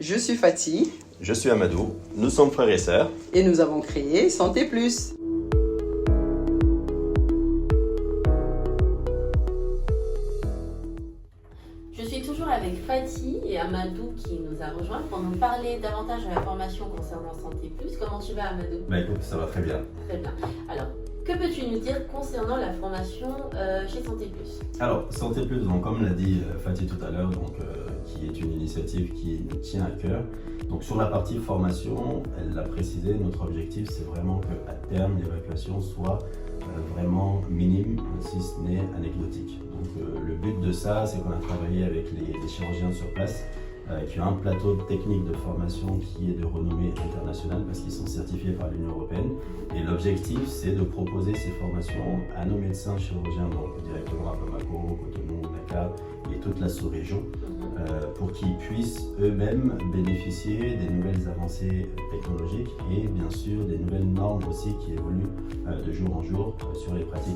Je suis Fatih. Je suis Amadou. Nous sommes frères et sœurs. Et nous avons créé Santé Plus. Je suis toujours avec Fatih et Amadou qui nous a rejoints pour nous parler davantage de la formation concernant Santé Plus. Comment tu vas, Amadou? Écoute, ça va très bien. Très bien. Alors, que peux-tu nous dire concernant la formation chez Santé Plus? Alors, Santé Plus, donc, comme l'a dit Fatih tout à l'heure, qui est une initiative qui nous tient à cœur. Donc, sur la partie formation, elle l'a précisé, notre objectif, c'est vraiment qu'à terme, l'évacuation soit vraiment minime, si ce n'est anecdotique. Donc, le but de ça, c'est qu'on a travaillé avec les chirurgiens sur place, qui ont un plateau technique de formation qui est de renommée internationale parce qu'ils sont certifiés par l'Union européenne. Et l'objectif, c'est de proposer ces formations à nos médecins chirurgiens, donc directement à Bamako, Cotonou, Dakar et toute la sous-région, pour qu'ils puissent eux-mêmes bénéficier des nouvelles avancées technologiques et bien sûr des nouvelles normes aussi qui évoluent de jour en jour sur les pratiques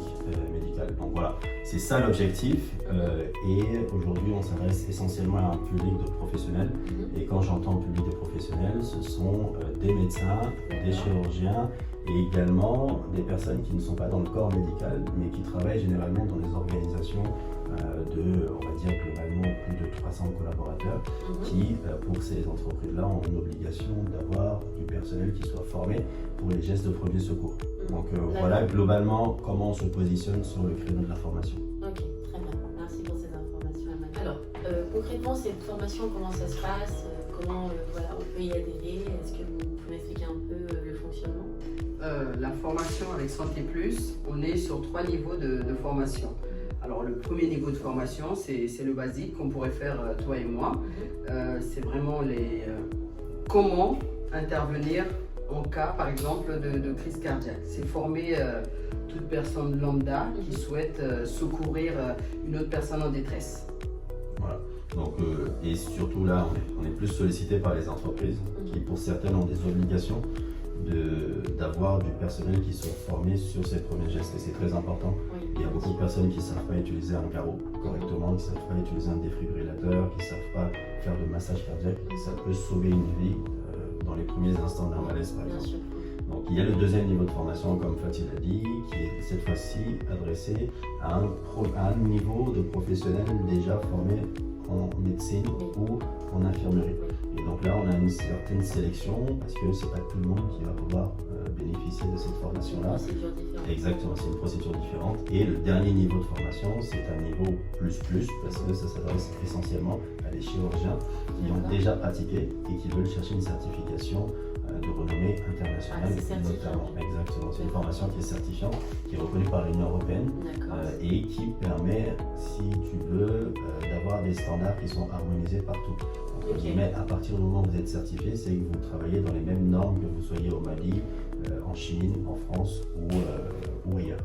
médicales. Donc voilà, c'est ça l'objectif et aujourd'hui on s'adresse essentiellement à un public de professionnels et quand j'entends public de professionnels, ce sont des médecins, des chirurgiens et également des personnes qui ne sont pas dans le corps médical mais qui travaillent généralement dans des organisations on va dire globalement plus de 300 collaborateurs qui, pour ces entreprises-là, ont une obligation d'avoir du personnel qui soit formé pour les gestes de premier secours. Donc voilà globalement comment on se positionne sur le créneau de la formation. Ok, très bien. Merci pour ces informations, Amadou. Alors, concrètement, cette formation, comment ça se passe? Comment on peut y adhérer? Est-ce que vous pouvez m'expliquer un peu le fonctionnement? La formation avec Santé Plus, on est sur 3 niveaux de formation. Alors le premier niveau de formation, c'est le basique qu'on pourrait faire toi et moi. C'est vraiment comment intervenir en cas, par exemple, de crise cardiaque. C'est former toute personne lambda qui souhaite secourir une autre personne en détresse. Voilà. Donc, et surtout là, on est plus sollicité par les entreprises qui, pour certaines, ont des obligations d'avoir du personnel qui soit formé sur ces premiers gestes. Et c'est très important. Il y a beaucoup de personnes qui ne savent pas utiliser un carreau correctement, qui ne savent pas utiliser un défibrillateur, qui ne savent pas faire de massage cardiaque. Ça peut sauver une vie dans les premiers instants d'un malaise, par exemple. Donc il y a le deuxième niveau de formation, comme Fatih l'a dit, qui est cette fois-ci adressé à un niveau de professionnels déjà formés en médecine ou en infirmerie. Et donc là, on a une certaine sélection parce que c'est pas tout le monde qui va pouvoir bénéficier de cette formation-là. Exactement, c'est une procédure différente. Et le dernier niveau de formation, c'est un niveau plus parce que ça s'adresse essentiellement à des chirurgiens qui ont déjà pratiqué et qui veulent chercher une certification de renommée internationale. Notamment. Exactement, c'est une formation qui est certifiante, qui est reconnue par l'Union européenne et qui permet, si tu veux, d'avoir des standards qui sont harmonisés partout. Mais à partir du moment où vous êtes certifié, c'est que vous travaillez dans les mêmes normes que vous soyez au Mali, en Chine, en France ou ailleurs.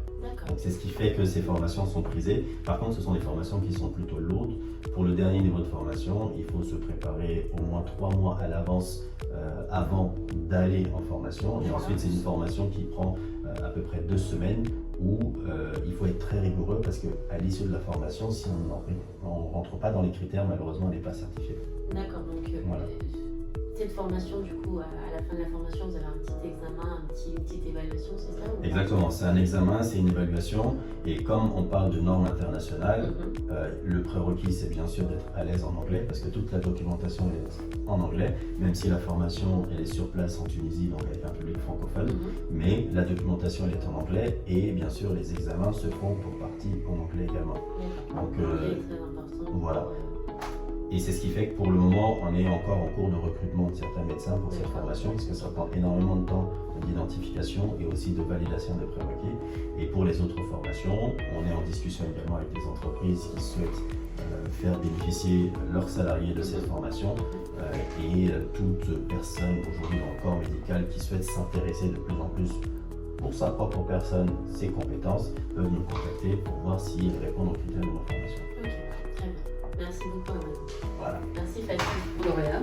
Donc c'est ce qui fait que ces formations sont prisées. Par contre, ce sont des formations qui sont plutôt lourdes. Pour le dernier niveau de formation, il faut se préparer au moins 3 mois à l'avance avant d'aller en formation. Et ensuite, c'est une formation qui prend à peu près 2 semaines où il faut être très rigoureux parce qu'à l'issue de la formation, si on ne rentre pas dans les critères, malheureusement, elle n'est pas certifiée. D'accord, donc voilà. Cette formation, du coup, à la fin de la formation, vous avez un petit examen, une petite évaluation, c'est ça? Exactement, c'est un examen, c'est une évaluation. Et comme on parle de normes internationales, le prérequis, c'est bien sûr d'être à l'aise en anglais, parce que toute la documentation est en anglais, même si la formation, elle est sur place en Tunisie, donc avec un public francophone. Mais la documentation, elle est en anglais, et bien sûr, les examens se font pour partie en anglais également. Donc, l'anglais est très important. Voilà. Et c'est ce qui fait que pour le moment, on est encore en cours de recrutement de certains médecins pour cette formation, parce que ça prend énormément de temps d'identification et aussi de validation des prérequis. Et pour les autres formations, on est en discussion également avec des entreprises qui souhaitent faire bénéficier leurs salariés de cette formation et toute personne aujourd'hui dans le corps médical qui souhaite s'intéresser de plus en plus pour sa propre personne, ses compétences, peuvent nous contacter pour voir s'ils répondent aux critères de nos formations. Ok, très bien. Merci beaucoup, Amadou. Voilà. Merci, Fatih. De rien.